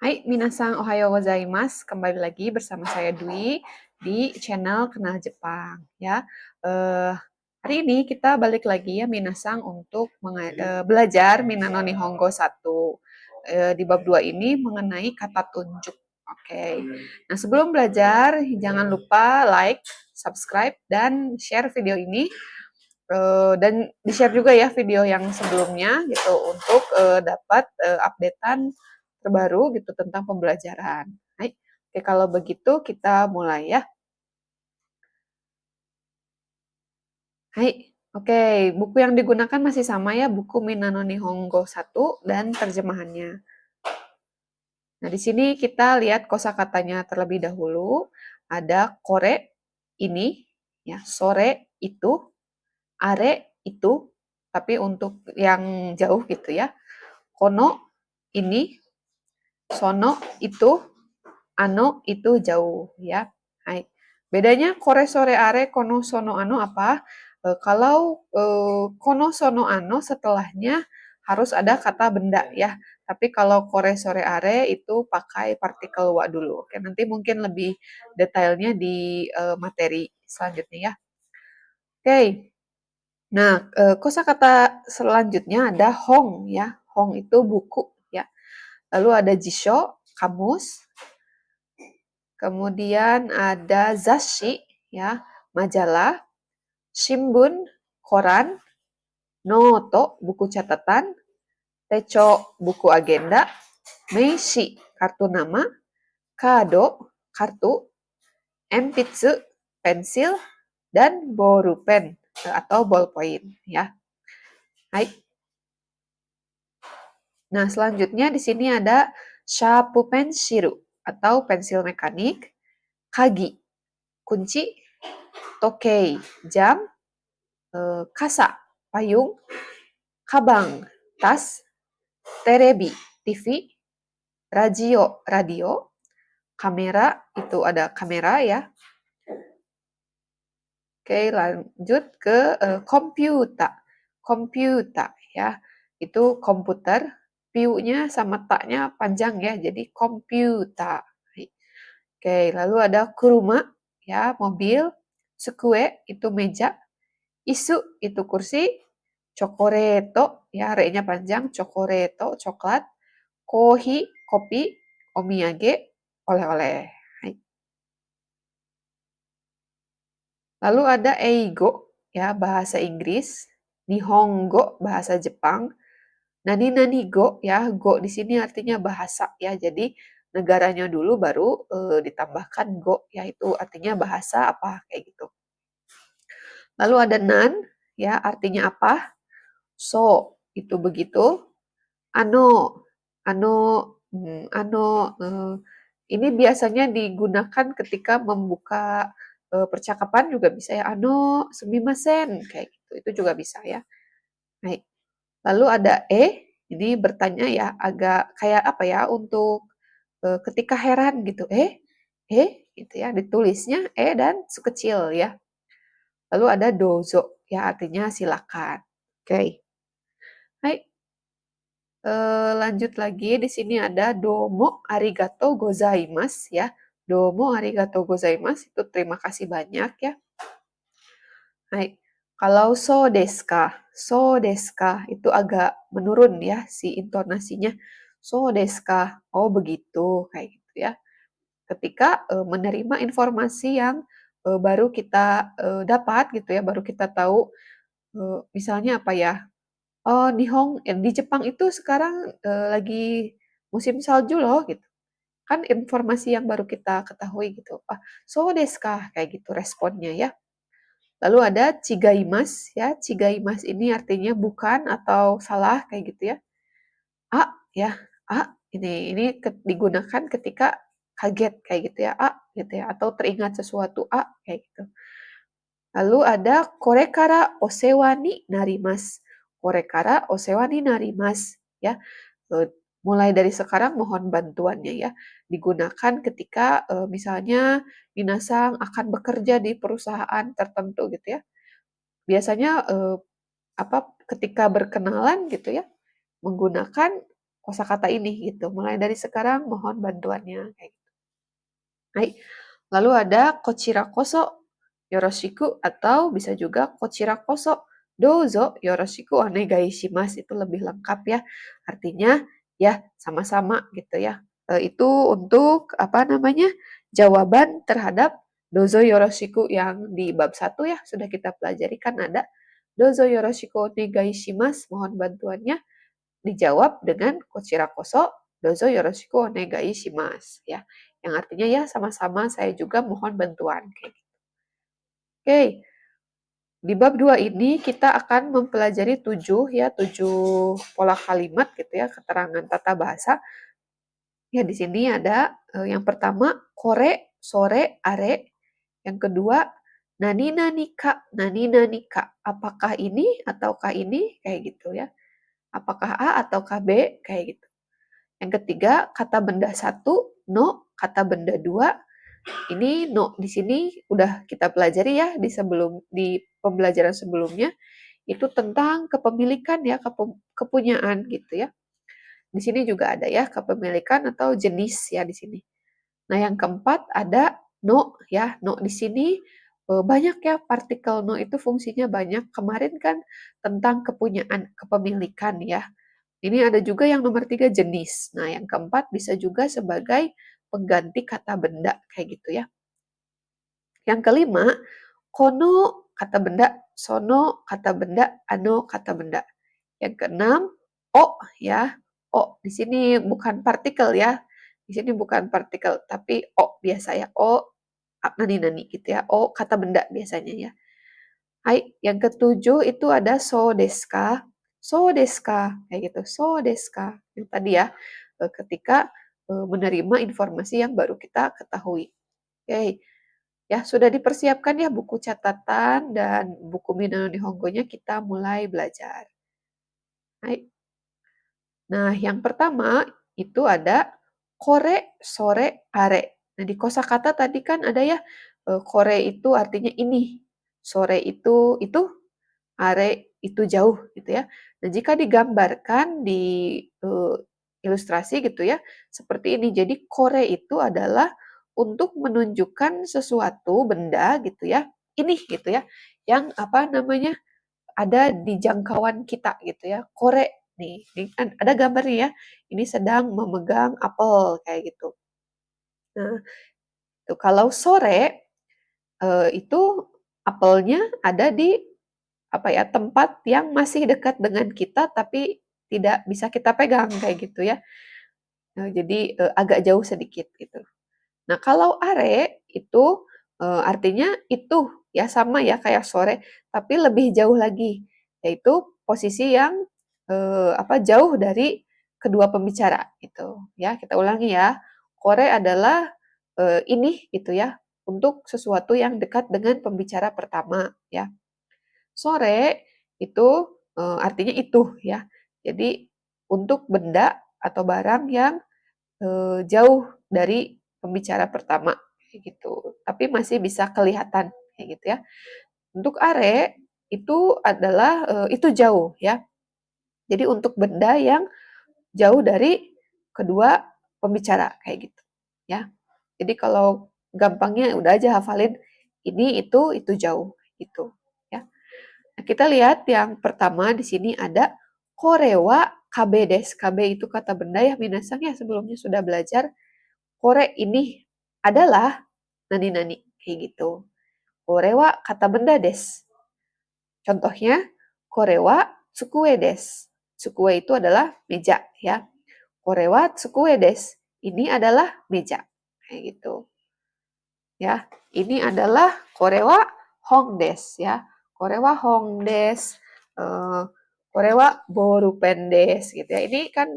Hai, minasan ohayo gozaimasu. Kembali lagi bersama saya Dwi di channel Kenal Jepang ya. Eh, Hari ini kita balik lagi ya minasan untuk belajar Minano Nihongo 1. Di bab 2 ini mengenai kata tunjuk. Oke. Nah, sebelum belajar jangan lupa like, subscribe dan share video ini. Dan di-share juga ya video yang sebelumnya gitu untuk dapat updatean terbaru gitu tentang pembelajaran. Hai. Oke, kalau begitu kita mulai ya. Hai. Oke, buku yang digunakan masih sama ya, buku Minano Nihongo 1 dan terjemahannya. Nah, di sini kita lihat kosakatanya terlebih dahulu. Ada kore, ini, ya, sore, itu, are, itu, tapi untuk yang jauh gitu ya. Kono, ini, sono, itu, ano, itu jauh ya. Hai. Bedanya kore, sore, are, kono, sono, ano apa? Kalau kono, sono, ano setelahnya harus ada kata benda ya. Tapi kalau kore, sore, are itu pakai partikel wa dulu. Oke, nanti mungkin lebih detailnya di materi selanjutnya ya. Oke. Nah, kosakata selanjutnya ada hong ya. Hong itu buku ya. Lalu ada jisho, kamus. Kemudian ada zashi ya, majalah. Shimbun, koran. Noto, buku catatan. Techo, buku agenda. Meishi, kartu nama. Kado, kartu. Enpitsu, pensil. Dan borupen atau ballpoint ya. Hai. Nah, selanjutnya di sini ada shapu penshiru atau pensil mekanik, kagi, kunci, tokei, jam, kasa, payung, kabang, tas, terebi, TV, radio, kamera, itu ada kamera ya. Oke, lanjut ke komputer. Komputer ya, itu komputer. Piu-nya sama taknya panjang ya, jadi komputer. Oke, lalu ada kuruma, ya, mobil. Tsukue, itu meja. Isu, itu kursi. Chokoreto, ya, re-nya panjang. Chokoreto, coklat. Kohi, kopi. Omiyage, oleh-oleh. Hai. Lalu ada eigo, ya, bahasa Inggris. Nihongo, bahasa Jepang. Nani go, ya, go di sini artinya bahasa ya. Jadi negaranya dulu baru ditambahkan go, yaitu artinya bahasa apa kayak gitu. Lalu ada nan, ya, artinya apa? So, itu begitu. Ano, ano, ano, ini biasanya digunakan ketika membuka percakapan juga bisa ya. Ano, sumimasen, kayak gitu. Itu juga bisa ya. Baik. Lalu ada ini bertanya ya, agak kayak apa ya, untuk ketika heran gitu. Gitu ya, ditulisnya dan sekecil ya. Lalu ada dozo, ya artinya silakan. Oke. Hai. Lanjut lagi, di sini ada domo arigato gozaimasu ya. Domo arigato gozaimasu itu terima kasih banyak ya. Hai. Kalau so desu ka itu agak menurun ya si intonasinya. So desu ka, oh begitu, kayak gitu ya. Ketika menerima informasi yang baru kita dapat gitu ya, baru kita tahu, misalnya apa ya, oh di Jepang itu sekarang lagi musim salju loh gitu. Kan informasi yang baru kita ketahui gitu. Ah, so desu ka, kayak gitu responnya ya. Lalu ada cigaimas ya. Cigaimas ini artinya bukan atau salah kayak gitu ya. Ya, ini digunakan ketika kaget kayak gitu ya. Gitu ya, atau teringat sesuatu kayak gitu. Lalu ada korekara osewa ni narimasu. Korekara osewa ni narimasu ya. Mulai dari sekarang mohon bantuannya ya. Digunakan ketika misalnya minasang akan bekerja di perusahaan tertentu gitu ya. Biasanya ketika berkenalan gitu ya, menggunakan kosakata ini gitu. Mulai dari sekarang mohon bantuannya kayak gitu. Baik. Lalu ada kochira koso yoroshiku atau bisa juga kochira koso dozo yoroshiku onegai shimasu, itu lebih lengkap ya. Artinya ya sama-sama gitu ya. Itu untuk apa namanya? Jawaban terhadap dozo yoroshiku yang di bab 1 ya, sudah kita pelajari kan ada dozo yoroshiku onegai shimasu, mohon bantuannya dijawab dengan kochira koso dozo yoroshiku onegai shimasu ya. Yang artinya ya sama-sama saya juga mohon bantuan kayak gitu. Oke. Di bab 2 ini kita akan mempelajari 7 ya, 7 pola kalimat gitu ya, keterangan tata bahasa. Ya di sini ada yang pertama kore, sore, are. Yang kedua nani nani ka, nani nani ka. Apakah ini ataukah ini kayak gitu ya. Apakah A ataukah B kayak gitu. Yang ketiga kata benda 1, no, kata benda 2. Ini no di sini udah kita pelajari ya di pembelajaran sebelumnya, itu tentang kepemilikan ya, kepunyaan gitu ya. Di sini juga ada ya kepemilikan atau jenis ya di sini. Nah, yang keempat ada no ya. No di sini banyak ya partikel no itu fungsinya banyak. Kemarin kan tentang kepunyaan, kepemilikan ya. Ini ada juga yang nomor 3 jenis. Nah, yang keempat bisa juga sebagai pengganti kata benda kayak gitu ya. Yang kelima, kono kata benda, sono kata benda, ano kata benda. Yang keenam, o ya. O di sini bukan partikel ya. Di sini bukan partikel, tapi o biasa ya. O nani-nani gitu ya. O kata benda biasanya ya. Hai, yang ketujuh itu ada so deska. So deska kayak gitu. So deska. Yang tadi ya, ketika menerima informasi yang baru kita ketahui. Oke. Ya, sudah dipersiapkan ya buku catatan dan buku Minano Nihongo-nya, kita mulai belajar. Hai. Nah, yang pertama itu ada kore, sore, are. Nah, di kosakata tadi kan ada ya, kore itu artinya ini, sore itu, are itu jauh gitu ya. Nah, jika digambarkan di ilustrasi gitu ya, seperti ini. Jadi kore itu adalah untuk menunjukkan sesuatu benda gitu ya, ini gitu ya, yang apa namanya ada di jangkauan kita gitu ya. Kore nih, ini kan ada gambarnya ya. Ini sedang memegang apel kayak gitu. Nah, itu kalau sore itu apelnya ada di apa ya, tempat yang masih dekat dengan kita tapi tidak bisa kita pegang kayak gitu ya. Jadi agak jauh sedikit gitu. Nah, kalau are itu artinya itu ya sama ya kayak sore, tapi lebih jauh lagi, yaitu posisi yang apa jauh dari kedua pembicara gitu ya. Kita ulangi ya. Kore adalah ini gitu ya, untuk sesuatu yang dekat dengan pembicara pertama ya. Sore itu artinya itu ya. Jadi untuk benda atau barang yang jauh dari pembicara pertama kayak gitu. Tapi masih bisa kelihatan kayak gitu ya. Untuk are itu adalah itu jauh ya. Jadi untuk benda yang jauh dari kedua pembicara kayak gitu ya. Jadi kalau gampangnya udah aja hafalin ini itu jauh gitu ya. Nah, kita lihat yang pertama di sini ada korewa kabe des. Kabe itu kata benda ya, minasang ya sebelumnya sudah belajar. Kore ini adalah nani-nani kayak gitu. Korewa kata benda des. Contohnya korewa tsukue des. Tsukue itu adalah meja ya. Korewa tsukue des. Ini adalah meja kayak gitu. Ya, ini adalah korewa hong des ya. Korewa hong des. Korewa borupen des gitu ya. Ini kan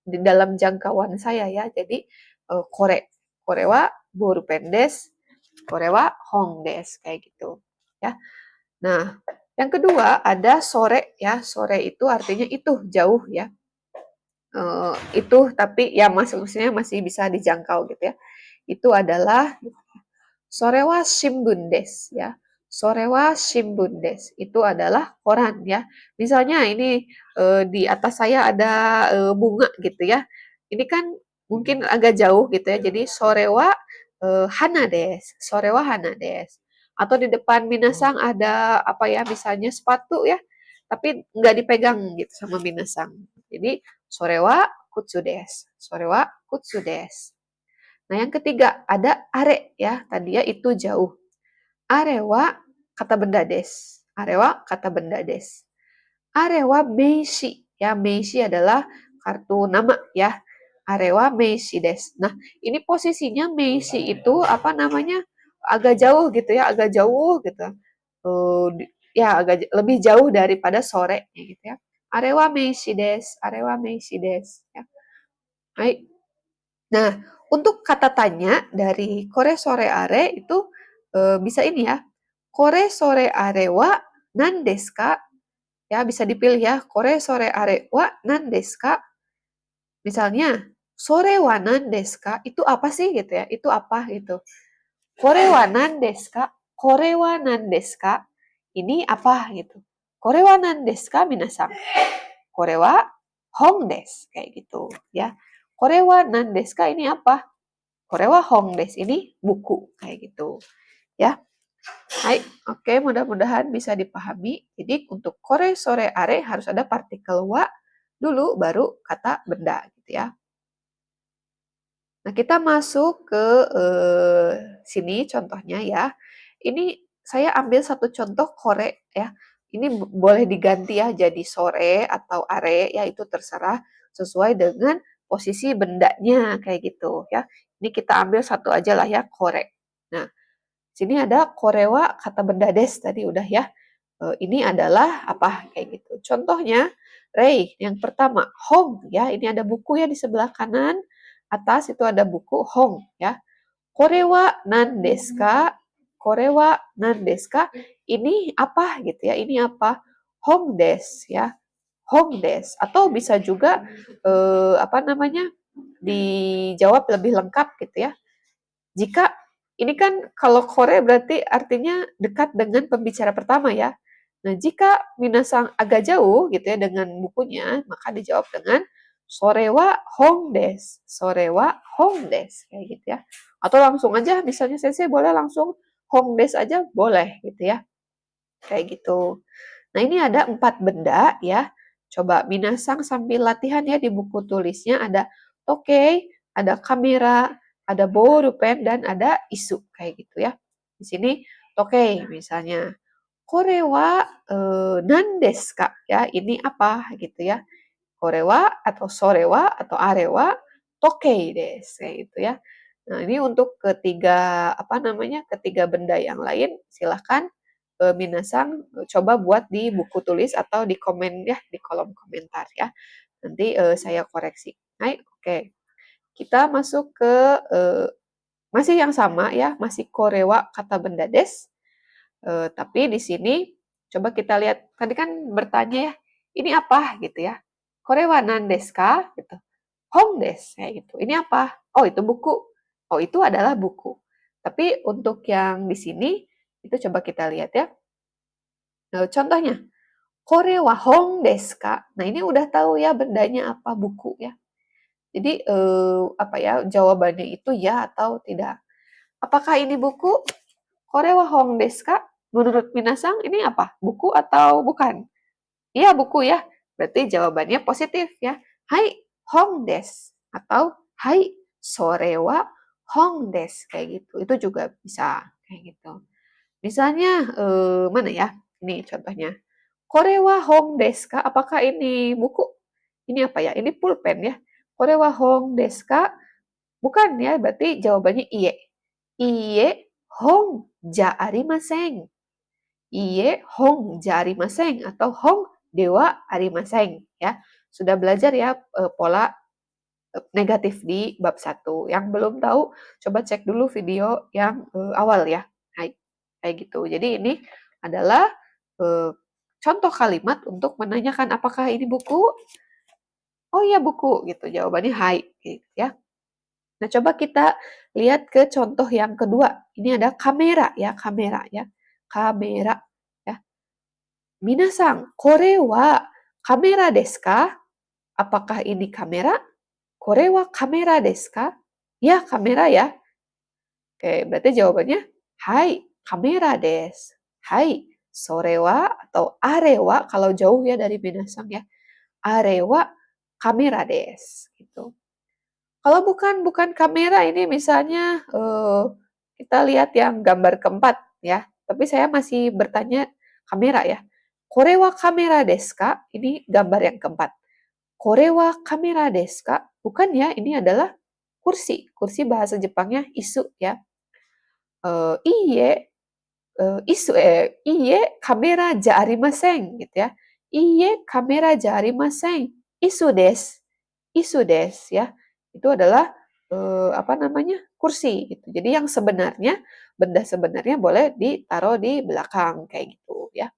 di dalam jangkauan saya ya. Jadi korewa borupen des, korewa hong des kayak gitu ya. Nah, yang kedua ada sore ya. Sore itu artinya itu jauh ya. Itu tapi ya maksudnya masih bisa dijangkau gitu ya. Itu adalah sore wa shimbun des ya. Sore wa shimbun desu. Itu adalah koran ya. Misalnya ini di atas saya ada bunga gitu ya. Ini kan mungkin agak jauh gitu ya. Jadi sore wa hana desu. Sore wa hana desu. Atau di depan minasang ada apa ya, misalnya sepatu ya. Tapi nggak dipegang gitu sama minasang. Jadi sore wa kutsu desu. Sore wa kutsu desu. Nah, yang ketiga ada are ya. Tadi ya itu jauh. Arewa kata benda des. Arewa kata benda des. Arewa meishi. Ya, meishi adalah kartu nama ya. Arewa meishi des. Nah, ini posisinya meishi itu apa namanya? Agak jauh gitu ya, agak jauh gitu. Ya, agak lebih jauh daripada sore gitu ya. Arewa meishi des. Arewa meishi des. Ya. Baik. Nah, untuk kata tanya dari kore sore are itu bisa ini ya. Kore sore are wa nan desu ka? Ya, bisa dipilih ya. Kore sore are wa nan desu ka? Misalnya, sore wa nan desu ka? Itu apa sih gitu ya? Itu apa gitu. Kore wa nan desu ka? Kore wa nan desu ka? Ini apa gitu. Kore wa nan desu ka minasan? Kore wa hong desu. Kayak gitu ya. Kore wa nan desu ka? Ini apa? Kore wa hong desu. Ini buku. Kayak gitu ya. Hai, oke, mudah-mudahan bisa dipahami. Jadi untuk kore, sore, are harus ada partikel wa dulu, baru kata benda gitu ya. Nah, kita masuk ke sini contohnya ya. Ini saya ambil satu contoh kore ya. Ini boleh diganti ya jadi sore atau are ya, itu terserah sesuai dengan posisi bendanya kayak gitu ya. Ini kita ambil satu aja lah ya, kore. Nah, sini ada korewa kata benda des tadi udah ya. Ini adalah apa kayak gitu. Contohnya, Ray, yang pertama, Hong ya. Ini ada buku ya di sebelah kanan. Atas itu ada buku Hong ya. Korewa nan desu ka? Korewa nan desu ka? Ini apa gitu ya. Ini apa? Hong des ya. Hong des. Atau bisa juga apa namanya? Dijawab lebih lengkap gitu ya. Jika ini kan kalau kore berarti artinya dekat dengan pembicara pertama ya. Nah, jika minasang agak jauh gitu ya dengan bukunya, maka dijawab dengan sorewa hong des. Sorewa hong des kayak gitu ya. Atau langsung aja misalnya sensei boleh langsung hong des aja boleh gitu ya. Kayak gitu. Nah, ini ada 4 benda ya. Coba minasang sambil latihan ya di buku tulisnya ada toke, ada kamera, ada borupen, dan ada isu kayak gitu ya. Di sini toke misalnya. Korewa nan desu ka? Ya, ini apa gitu ya. Korewa atau sorewa atau arewa toke desu kayak gitu ya. Nah, ini untuk ketiga apa namanya? Ketiga benda yang lain silahkan minasang coba buat di buku tulis atau di komen ya di kolom komentar ya. Nanti saya koreksi. Baik, oke. Kita masuk ke masih yang sama ya, masih korewa kata benda des. Tapi di sini coba kita lihat tadi kan bertanya ya, ini apa gitu ya. Korewa nan desu ka? Gitu. Hong des kayak gitu. Ini apa? Oh, itu buku. Oh, itu adalah buku. Tapi untuk yang di sini itu coba kita lihat ya. Contohnya, kore wa hong desu ka? Nah, ini udah tahu ya bendanya apa, buku ya. Jadi apa ya, jawabannya itu ya atau tidak. Apakah ini buku? Kore wa hong desu ka? Menurut minasang ini apa? Buku atau bukan? Iya, buku ya. Berarti jawabannya positif ya. Hai, hong desu atau hai, sore wa hong desu kayak gitu. Itu juga bisa kayak gitu. Misalnya mana ya? Ini contohnya. Kore wa hong desu ka? Apakah ini buku? Ini apa ya? Ini pulpen ya. Kore wa hong desu ka? Bukan ya, berarti jawabannya iye. Iye hong ja arimasen. Iye hong ja arimasen atau hong dewa arimasen ya. Sudah belajar ya pola negatif di bab 1. Yang belum tahu coba cek dulu video yang awal ya. Hai, kayak gitu. Jadi ini adalah contoh kalimat untuk menanyakan apakah ini buku? Oh iya buku gitu. Jawabannya hai gitu ya. Nah, coba kita lihat ke contoh yang kedua. Ini ada kamera ya, kamera ya. kamera, ya. Minasan, kore wa kamera desu ka? Apakah ini kamera? Kore wa kamera desu ka? Ya, kamera ya. Oke, berarti jawabannya hai, kamera desu. Hai, sore wa atau are wa kalau jauh ya dari minasan ya. Are wa kamera desu gitu. Kalau bukan kamera ini misalnya kita lihat yang gambar keempat ya. Tapi saya masih bertanya kamera ya. Kore wa kamera desu ka? Ini gambar yang keempat. Kore wa kamera desu ka? Bukan ya, ini adalah kursi. Kursi bahasa Jepangnya isu ya. Iye, iye kamera ja arimasen gitu ya. Iye kamera ja arimasen. Isu des. Isu des ya. Itu adalah apa namanya? Kursi gitu. Jadi yang sebenarnya benda sebenarnya boleh ditaruh di belakang kayak gitu ya.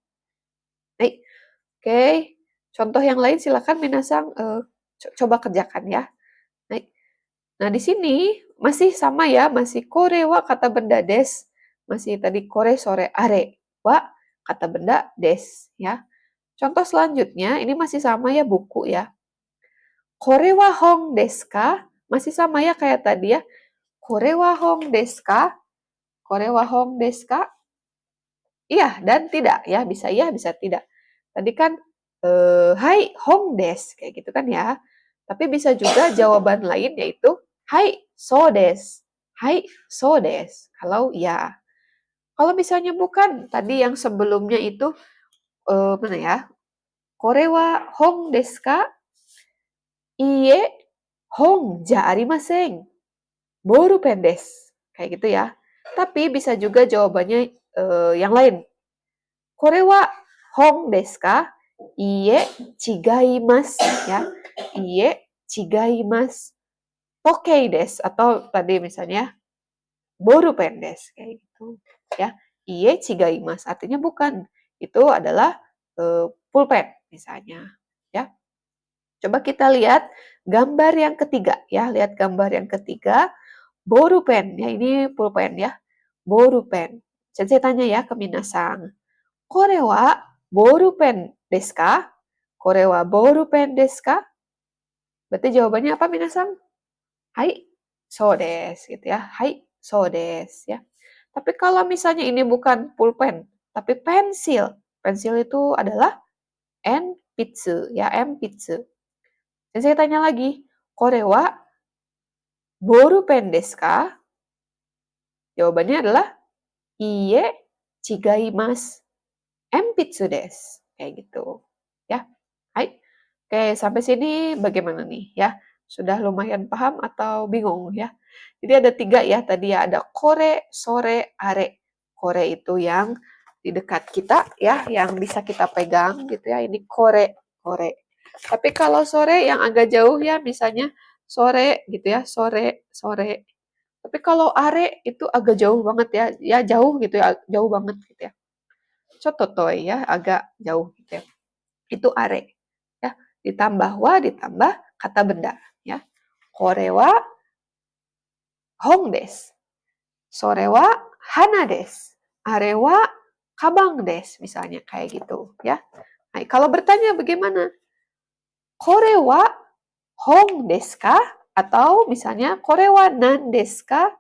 Baik. Oke. Contoh yang lain silakan minasang coba kerjakan ya. Baik. Nah, di sini masih sama ya, masih kore wa kata benda des. Masih tadi kore sore are wa kata benda des ya. Contoh selanjutnya ini masih sama ya buku ya. Kore wa hong desu ka? Masih sama ya kayak tadi ya. Kore wa hong desu ka? Kore wa hong desu ka? Iya dan tidak ya, bisa iya bisa tidak. Tadi kan hai hong des kayak gitu kan ya. Tapi bisa juga jawaban lain yaitu hai so des. Hai so des. Kalau ya. Kalau misalnya bukan, tadi yang sebelumnya itu mana ya? Kore wa hong desu ka? Iye hong ja arimasen. Borupen desu. Kayak gitu ya. Tapi bisa juga jawabannya yang lain. Kore wa hong desu ka? Iye chigaimasu ya. Iye chigaimasu. Tokei desu atau tadi misalnya borupen desu kayak gitu ya. Iye chigaimasu artinya bukan. Itu adalah pulpen misalnya ya. Coba kita lihat gambar yang ketiga ya. Lihat gambar yang ketiga. Borupen ya, ini pulpen ya. Borupen. Saya tanya ya ke minasang. Kore wa borupen desu ka? Kore wa borupen desu ka? Berarti jawabannya apa minasang? Hai, so desu gitu ya. Hai, so desu ya. Tapi kalau misalnya ini bukan pulpen, tapi pensil. Pensil itu adalah enpitsu ya, enpitsu. Dan saya tanya lagi, kore wa borupen desu ka? Jawabannya adalah iye chigaimasu. Enpitsu desu. Kayak gitu. Ya. Hai. Oke, sampai sini bagaimana nih ya? Sudah lumayan paham atau bingung ya? Jadi ada 3 ya tadi ya, ada kore, sore, are. Kore itu yang di dekat kita ya, yang bisa kita pegang gitu ya. Ini kore, kore. Tapi kalau sore yang agak jauh ya, misalnya sore gitu ya, sore, sore. Tapi kalau are itu agak jauh banget ya, ya jauh gitu ya, jauh banget gitu ya. Cototoy ya, agak jauh gitu ya. Itu are. Ya, ditambah wa, ditambah kata benda ya. Kore wa hong desu. Sore wa hana desu. Are wa kabang desu. Misalnya kayak gitu ya. Nah, kalau bertanya bagaimana? Kore wa hong desu ka? Atau misalnya kore wa nan desu ka?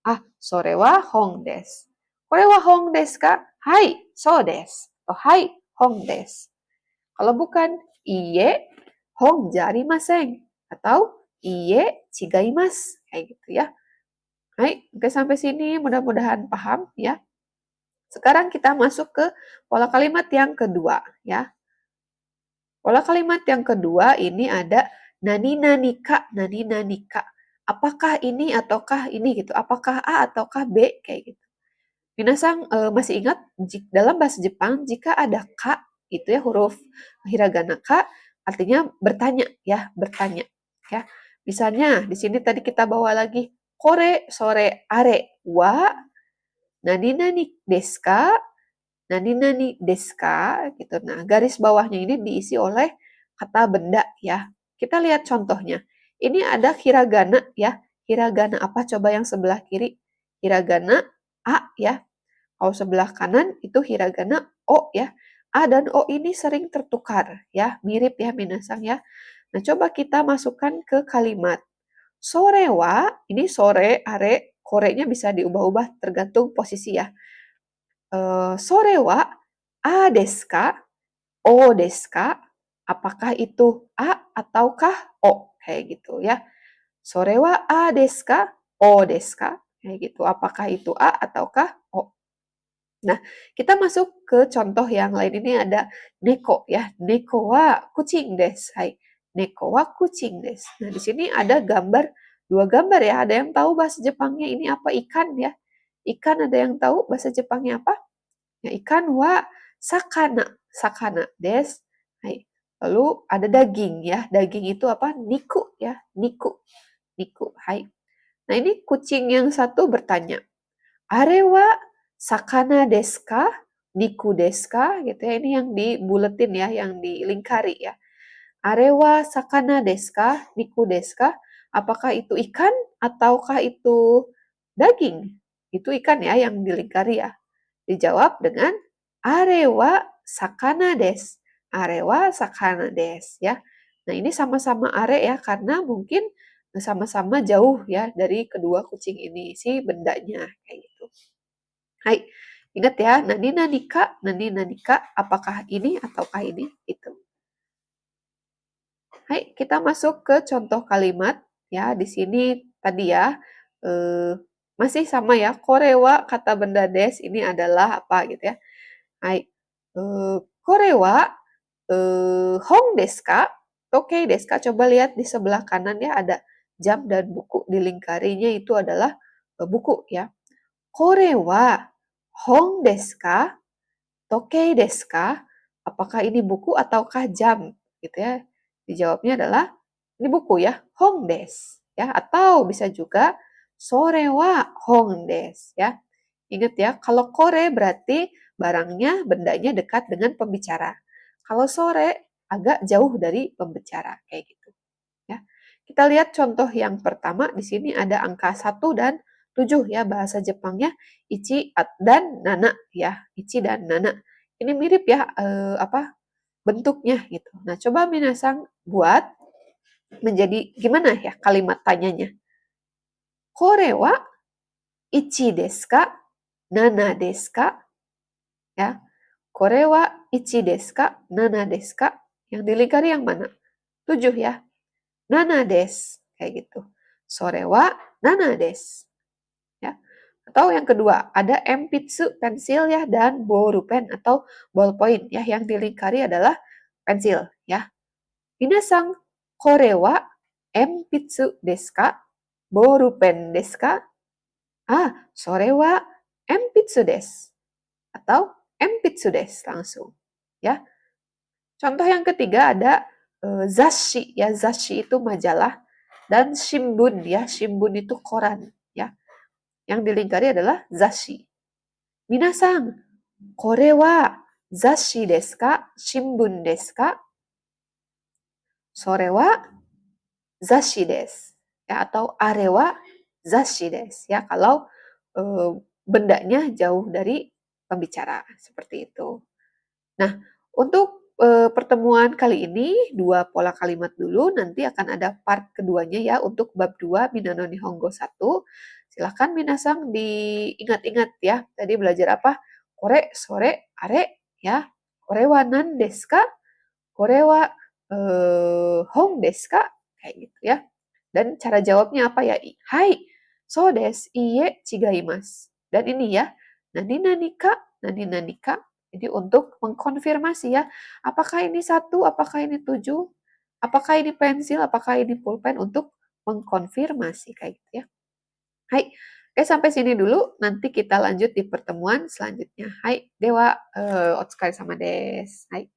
Ah, sore wa hong desu. Kore wa hong desu ka? Hai, so desu. Oh, hai, hong desu. Kalau bukan, iye hong jarimasen. Atau iye chigaimasu. Kayak gitu ya. Baik, oke sampai sini mudah-mudahan paham ya. Sekarang kita masuk ke pola kalimat yang kedua ya. Pola kalimat yang kedua ini ada nani nani ka, nani nani ka. Apakah ini ataukah ini gitu? Apakah A ataukah B kayak gitu. Minasang masih ingat dalam bahasa Jepang jika ada ka itu ya huruf hiragana ka artinya bertanya ya, bertanya ya. Misalnya di sini tadi kita bawa lagi kore sore are wa nani nani desu ka? Nani nani desu ka? Gitu. Nah, garis bawahnya ini diisi oleh kata benda ya. Kita lihat contohnya. Ini ada hiragana ya. Hiragana apa coba yang sebelah kiri? Hiragana A ya. Kalau sebelah kanan itu hiragana o ya. A dan o ini sering tertukar ya, mirip ya minasang ya. Nah, coba kita masukkan ke kalimat. Sore wa, ini sore, are, korenya bisa diubah-ubah tergantung posisi ya. Sore wa, a desu ka? O desu ka? Apakah itu a ataukah o? Kayak gitu ya. Sore wa a desu ka? O desu ka? Kayak gitu. Apakah itu a ataukah o? Nah, kita masuk ke contoh yang lain. Ini ada neko ya. Neko wa kucing desu. Hai. Neko wa kucing desu. Nah, di sini ada gambar, dua gambar ya. Ada yang tahu bahasa Jepangnya ini apa? Ikan ya. Ikan ada yang tahu bahasa Jepangnya apa? Ya, ikan wa sakana. Sakana desu. Hai. Lalu ada daging ya. Daging itu apa? Niku ya. Niku. Niku. Hai. Nah, ini kucing yang satu bertanya. Arewa sakana desu ka? Niku desu ka? Gitu ya. Ini yang dibuletin ya, yang dilingkari ya. Arewa sakana desu ka? Niku desu ka? Apakah itu ikan ataukah itu daging? Itu ikan ya yang dilingkari ya. Dijawab dengan arewa sakana desu. Arewa sakana desu ya. Nah, ini sama-sama are ya karena mungkin sama-sama jauh ya dari kedua kucing ini si bendanya kayak gitu. Hai, ingat ya, nani nanika, apakah ini ataukah ini? Itu. Hai, kita masuk ke contoh kalimat ya. Di sini tadi ya masih sama ya. Korewa kata benda des ini adalah apa gitu ya. Hai, korewa hong desu ka? Tokei desu ka? Coba lihat di sebelah kanan ya ada jam dan buku dilingkarinya itu adalah buku ya. Korewa hong desu ka? Tokei desu ka? Apakah ini buku ataukah jam? Gitu ya. Dijawabnya adalah ini buku ya, hong desu ya, atau bisa juga sore wa hong desu ya. Ingat ya, kalau kore berarti barangnya, bendanya dekat dengan pembicara. Kalau sore agak jauh dari pembicara kayak gitu ya. Kita lihat contoh yang pertama di sini ada angka 1 dan 7 ya, bahasa Jepangnya ichi dan nana ya, ichi dan nana. Ini mirip ya bentuknya gitu. Nah, coba minasang buat menjadi gimana ya kalimat tanyanya. Kore wa ichi desu ka? Nana desu ka? Ya. Kore wa ichi desu ka? Nana desu ka? Yang dilingkari yang mana? 7 ya. Nana desu. Kayak gitu. Sore wa nana desu. Ya. Atau yang kedua, ada empitsu pensil ya dan borupen atau ballpoint ya, yang dilingkari adalah pensil ya. Minasang, kore wa empitsu desu ka? Borupen desu ka? Sore wa empitsu desu. Atau empitsu desu langsung. Ya. Contoh yang ketiga ada zashi ya. Zashi itu majalah dan shimbun ya. Shimbun itu koran ya. Yang dilingkari adalah zashi. Minasang, kore wa zashi desu ka? Shimbun desu ka? Sore wa zashi desu. Ya, atau are wa zashi desu. Ya, kalau bendanya jauh dari pembicara. Seperti itu. Nah, untuk pertemuan kali ini, 2 pola kalimat dulu. Nanti akan ada part keduanya ya untuk bab 2 Minano Nihongo 1. Silahkan minasang diingat-ingat ya. Tadi belajar apa? Kore, sore, are, ya. Kore wa nan desu ka? Kore wa hong desu ka? Kayak gitu ya. Dan cara jawabnya apa ya? Hai, so desu, iie, chigaimasu. Dan ini ya, nani nanika. Jadi untuk mengkonfirmasi ya, apakah ini 1, apakah ini 7, apakah ini pensil, apakah ini pulpen untuk mengkonfirmasi kayak gitu ya. Hai, oke sampai sini dulu. Nanti kita lanjut di pertemuan selanjutnya. Hai, dewa, otsukare sama des. Hai.